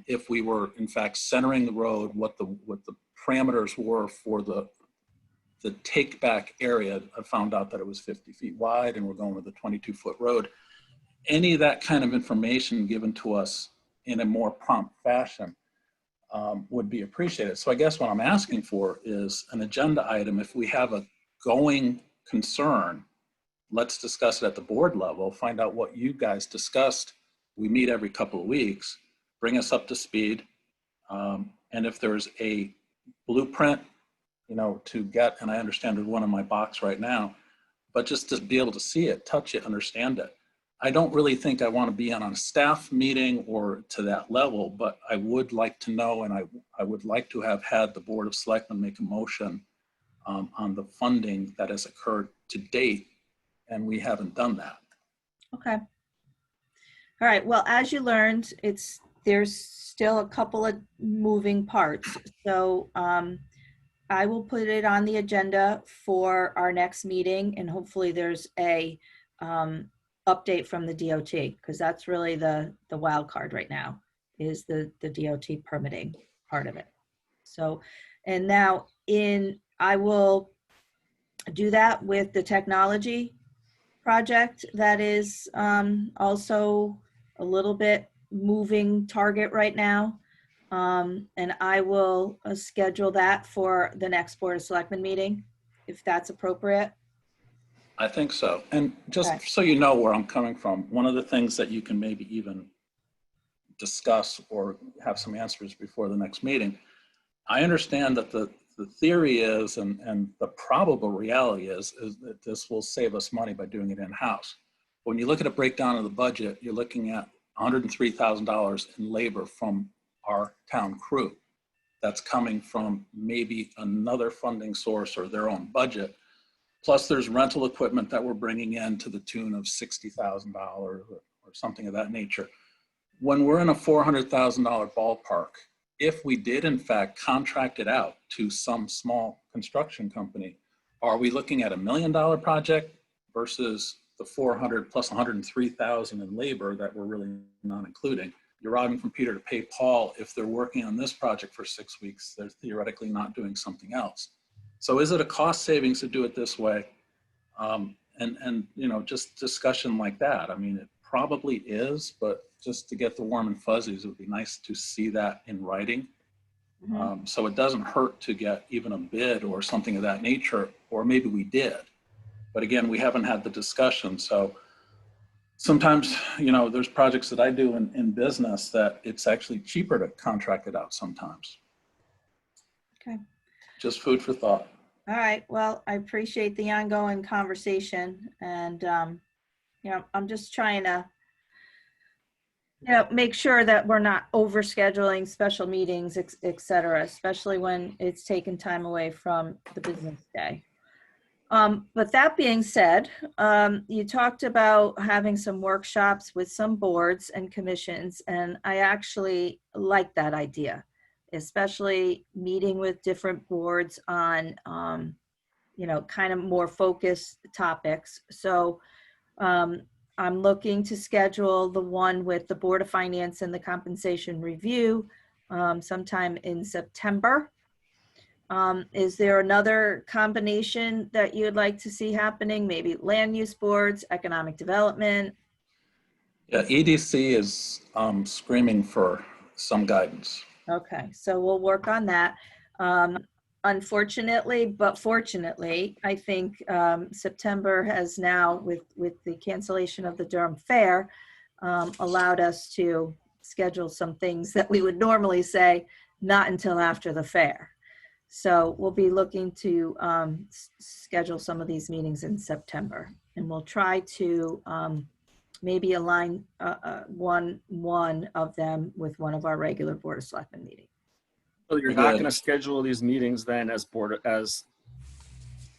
If we were in fact centering the road, what the parameters were for the take back area. I found out that it was 50 feet wide and we're going with a 22-foot road. Any of that kind of information given to us in a more prompt fashion would be appreciated. So I guess what I'm asking for is an agenda item. If we have a going concern, let's discuss it at the board level, find out what you guys discussed. We meet every couple of weeks, bring us up to speed. And if there's a blueprint, to get, and I understand there's one in my box right now, but just to be able to see it, touch it, understand it. I don't really think I want to be on a staff meeting or to that level, but I would like to know, and I would like to have had the Board of Selectmen make a motion on the funding that has occurred to date, and we haven't done that. Okay. All right. Well, as you learned, there's still a couple of moving parts. So I will put it on the agenda for our next meeting, and hopefully there's a update from the DOT, because that's really the wild card right now, is the DOT permitting part of it. So, and now I will do that with the technology project that is also a little bit moving target right now. And I will schedule that for the next Board of Selectmen meeting, if that's appropriate. I think so. And just Okay. so you know where I'm coming from, one of the things that you can maybe even discuss or have some answers before the next meeting, I understand that the the theory is, and the probable reality is that this will save us money by doing it in-house. When you look at a breakdown of the budget, you're looking at $103,000 in labor from our town crew. That's coming from maybe another funding source or their own budget. Plus there's rental equipment that we're bringing in to the tune of $60,000 or something of that nature. When we're in a $400,000 ballpark, if we did in fact contract it out to some small construction company, are we looking at $1 million project versus the 400 plus 103,000 in labor that we're really not including? You're robbing from Peter to pay Paul. If they're working on this project for 6 weeks, they're theoretically not doing something else. So is it a cost savings to do it this way? And you know, just discussion like that. I mean, it probably is, but just to get the warm and fuzzies, it would be nice to see that in writing. So it doesn't hurt to get even a bid or something of that nature, or maybe we did. But again, we haven't had the discussion. So sometimes, you know, there's projects that I do in business that it's actually cheaper to contract it out sometimes. Okay. Just food for thought. All right. Well, I appreciate the ongoing conversation, and you know, I'm just trying to, you know, make sure that we're not overscheduling special meetings, et cetera, especially when it's taken time away from the business day. But that being said, you talked about having some workshops with some boards and commissions, and I actually like that idea, especially meeting with different boards on, you know, kind of more focused topics. So I'm looking to schedule the one with the Board of Finance and the Compensation Review sometime in September. Is there another combination that you'd like to see happening? Maybe land use boards, economic development? Yeah, EDC is screaming for some guidance. Okay, so we'll work on that. Unfortunately, but fortunately, I think September has now, with the cancellation of the Durham Fair, allowed us to schedule some things that we would normally say not until after the fair. So we'll be looking to schedule some of these meetings in September, and we'll try to maybe align one of them with one of our regular Board of Selectmen meetings. So you're not going to schedule these meetings then as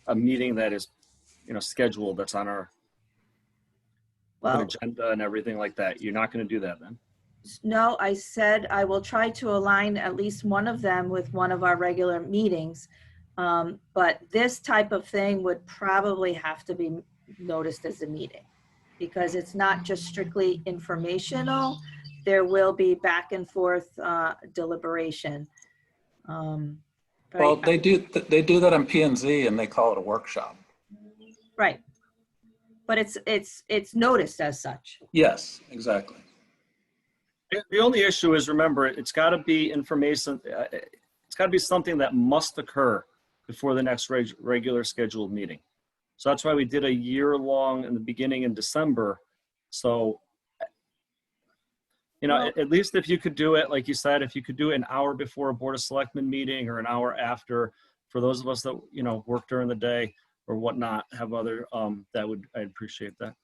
a meeting that is, you know, scheduled, that's on our agenda and everything like that. You're not going to do that then? No, I said I will try to align at least one of them with one of our regular meetings. But this type of thing would probably have to be noticed as a meeting, because it's not just strictly informational. There will be back and forth deliberation. Well, they do that on P&Z and they call it a workshop. Right. But it's noticed as such. Yes, exactly. The only issue is, remember, it's got to be information. It's got to be something that must occur before the next regular scheduled meeting. So that's why we did a year-long in the beginning in December. So, you know, Well, at least if you could do it, like you said, if you could do it an hour before a Board of Selectmen meeting or an hour after, for those of us that, you know, work during the day or whatnot, have other, I'd appreciate that.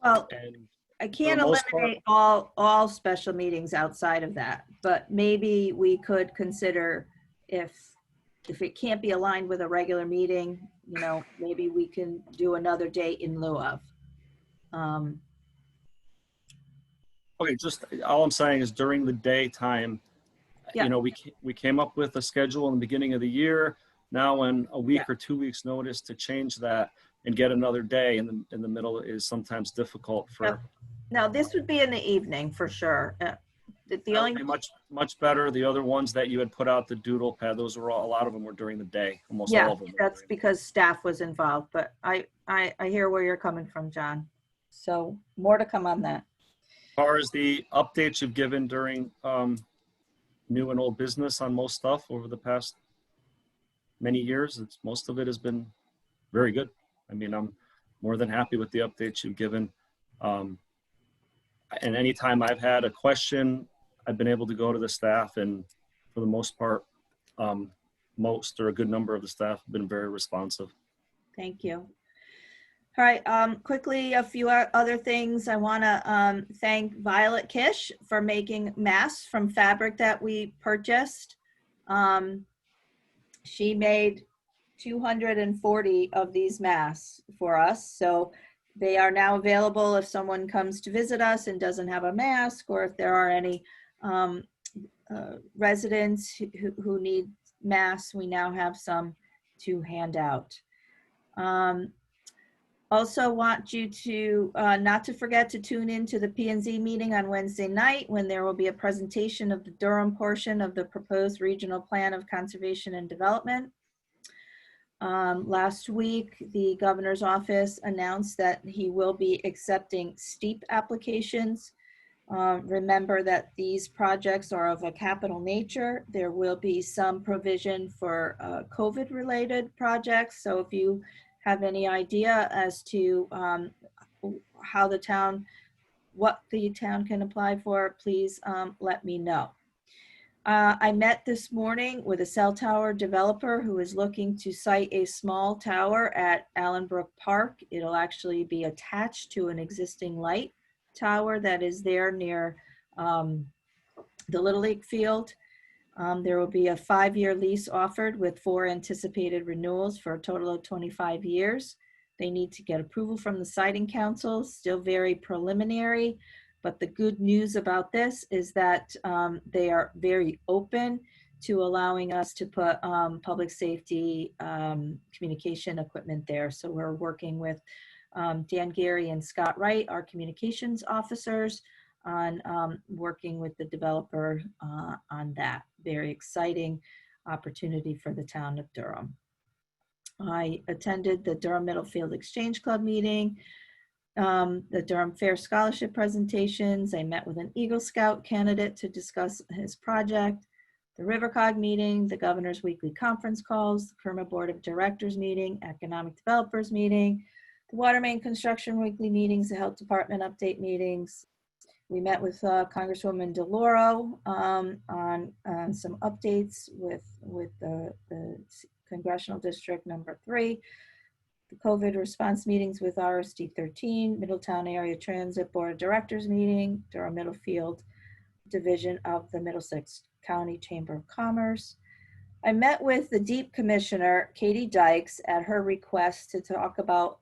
Well, And I can't for the most eliminate all special meetings outside of that, but maybe we could consider, if it can't be aligned with a regular meeting, you know, maybe we can do another date in lieu of. okay, just all I'm saying is during the daytime, Yeah. you know, we came up with a schedule in the beginning of the year. Now, in a week or 2 weeks notice to change that and get another day in the middle is sometimes difficult for. Yep. Now, this would be in the evening for sure. The only, That would be much better. The other ones that you had put out, the doodle pad, those were a lot of them were during the day. Almost yeah, all of them. that's because staff was involved, but I hear where you're coming from, John. So more to come on that. As far as the updates you've given during new and old business on most stuff over the past many years, most of it has been very good. I mean, I'm more than happy with the updates you've given. And anytime I've had a question, I've been able to go to the staff, and for the most part, most or a good number of the staff have been very responsive. Thank you. All right, quickly, a few other things. I want to thank Violet Kish for making masks from fabric that we purchased. She made 240 of these masks for us. So they are now available if someone comes to visit us and doesn't have a mask, or if there are any residents who need masks, we now have some to hand out. Also want you to not to forget to tune in to the P&Z meeting on Wednesday night, when there will be a presentation of the Durham portion of the proposed regional plan of conservation and development. Last week, the governor's office announced that he will be accepting steep applications. Remember that these projects are of a capital nature. There will be some provision for COVID-related projects. So if you have any idea as to how the town, what the town can apply for, please let me know. I met this morning with a cell tower developer who is looking to site a small tower at Allenbrook Park. It'll actually be attached to an existing light tower that is there near the Little League field. There will be a 5-year lease offered with 4 anticipated renewals for a total of 25 years. They need to get approval from the siting council, still very preliminary. But the good news about this is that they are very open to allowing us to put public safety communication equipment there. So we're working with Dan Gary and Scott Wright, our communications officers, on working with the developer on that. Very exciting opportunity for the town of Durham. I attended the Durham Middlefield Exchange Club meeting, the Durham Fair Scholarship presentations. I met with an Eagle Scout candidate to discuss his project, the RiverCog meeting, the governor's weekly conference calls, the Kerma Board of Directors meeting, economic developers meeting, the water main construction weekly meetings, the health department update meetings. We met with Congresswoman DeLauro on some updates with the Congressional District number 3, the COVID response meetings with RSD 13, Middletown Area Transit Board of Directors meeting, Durham Middlefield Division of the Middlesex County Chamber of Commerce. I met with the Deep Commissioner, Katie Dykes, at her request to talk about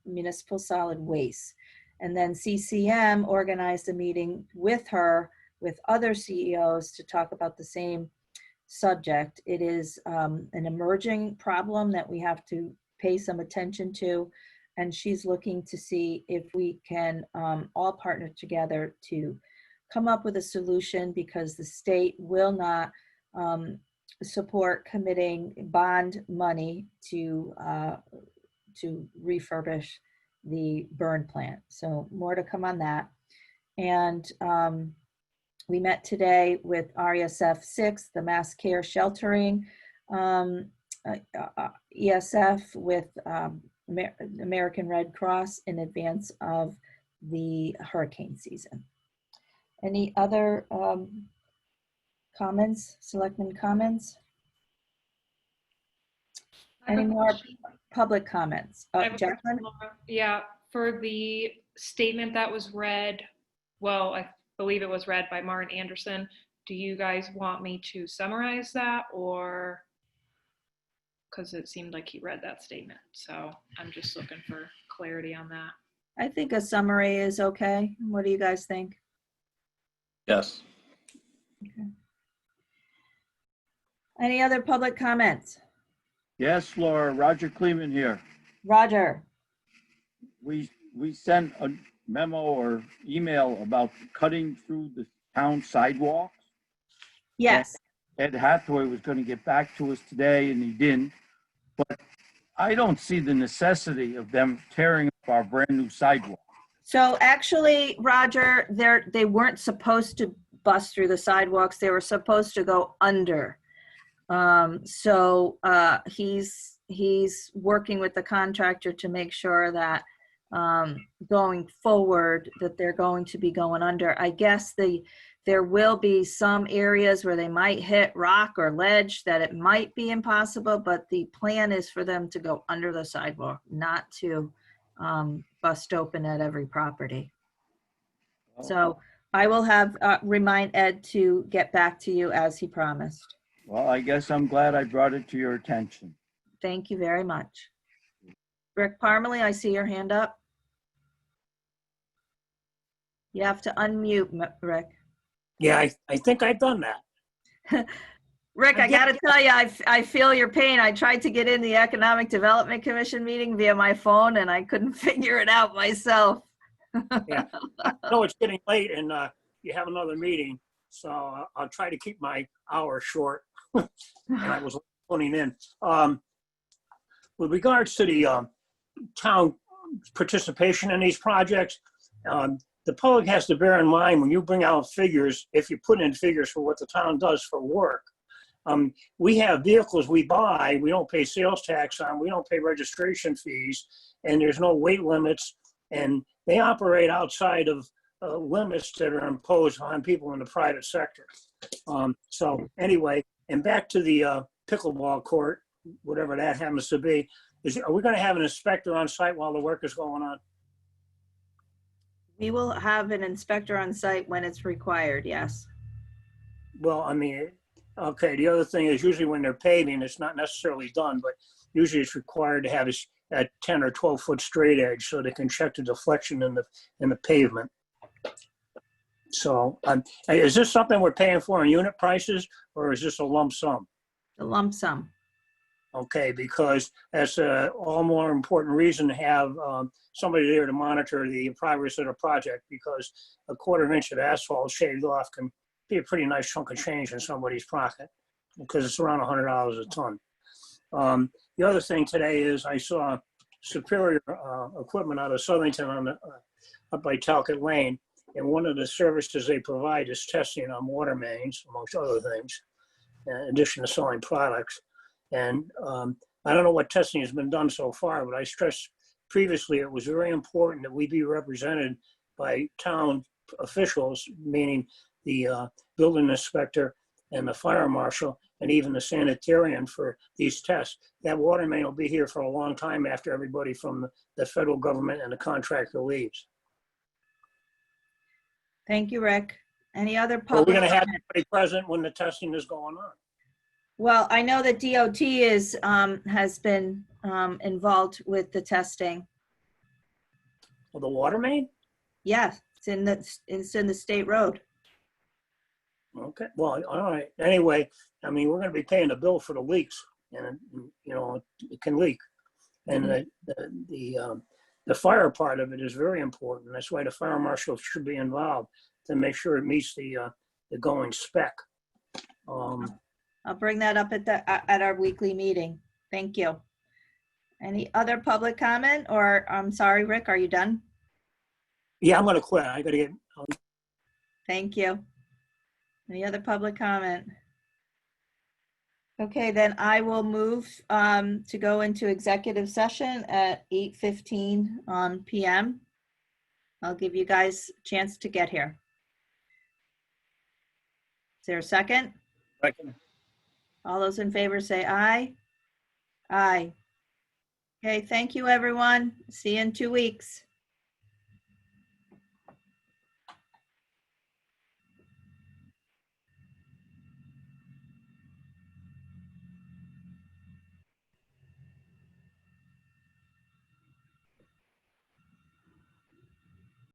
municipal solid waste. And then CCM organized a meeting with her, with other CEOs, to talk about the same subject. It is an emerging problem that we have to pay some attention to, and she's looking to see if we can all partner together to come up with a solution, because the state will not support committing bond money to refurbish the burn plant. So more to come on that. And we met today with RESF 6, the mass care sheltering ESF with American Red Cross in advance of the hurricane season. Any other comments, selectmen comments? Any more public comments? I have a question, Jacqueline? Laura. Yeah, for the statement that was read, well, I believe it was read by Martin Anderson. Do you guys want me to summarize that, or? Because it seemed like he read that statement. So I'm just looking for clarity on that. I think a summary is okay. What do you guys think? Yes. Okay. Any other public comments? Yes, Laura, Roger Kleeman here. Roger. We sent a memo or email about cutting through the town sidewalks. Yes. Ed Hathaway was going to get back to us today, and he didn't. But I don't see the necessity of them tearing up our brand new sidewalk. So actually, Roger, they weren't supposed to bust through the sidewalks. They were supposed to go under. So he's working with the contractor to make sure that going forward that they're going to be going under. I guess there will be some areas where they might hit rock or ledge that it might be impossible, but the plan is for them to go under the sidewalk, not to bust open at every property. So I will have, remind Ed to get back to you as he promised. Well, I guess I'm glad I brought it to your attention. Thank you very much. Rick Parmalee, I see your hand up. You have to unmute, Rick. Yeah, I think I've done that. Rick, I gotta tell you, I feel your pain. I tried to get in the Economic Development Commission meeting via my phone and I couldn't figure it out myself. Yeah. I know it's getting late and you have another meeting, so I'll try to keep my hour short. And I was phoning in. With regards to the town participation in these projects, the public has to bear in mind when you bring out figures, if you put in figures for what the town does for work, we have vehicles we buy, we don't pay sales tax on, we don't pay registration fees, and there's no weight limits, and they operate outside of limits that are imposed on people in the private sector. So anyway, and back to the pickleball court, whatever that happens to be, are we going to have an inspector on site while the work is going on? We will have an inspector on site when it's required, yes. Well, I mean, okay, the other thing is usually when they're paving, it's not necessarily done, but usually it's required to have a 10 or 12 foot straight edge so they can check the deflection in the pavement. So is this something we're paying for in unit prices or is this a lump sum? The lump sum. Okay, because that's a all more important reason to have somebody there to monitor the progress of the project, because a quarter-inch of asphalt shaved off can be a pretty nice chunk of change in somebody's pocket, because it's around $100 a ton. The other thing today is I saw Superior equipment out of Southington up by Talcott Lane, and one of the services they provide is testing on water mains, amongst other things, in addition to selling products. And I don't know what testing has been done so far, but I stressed previously it was very important that we be represented by town officials, meaning the building inspector and the fire marshal and even the sanitarian for these tests. That water main will be here for a long time after everybody from the federal government and the contractor leaves. Thank you, Rick. Any other So we're public? going to have everybody present when the testing is going on. Well, I know that DOT has been involved with the testing. Well, the water main? Yes, it's in the state road. Okay, well, all right. Anyway, I mean, we're going to be paying the bill for the leaks, and you know, it can leak. And the fire part of it is very important. That's why the fire marshal should be involved to make sure it meets the going spec. I'll bring that up at our weekly meeting. Thank you. Any other public comment, or I'm sorry, Rick, are you done? Yeah, I'm going to quit. I got to get. Thank you. Any other public comment? Okay, then I will move to go into executive session at 8:15 p.m. I'll give you guys a chance to get here. Is there a second? Second. All those in favor say aye. Aye. Okay, thank you, everyone. See you in 2 weeks.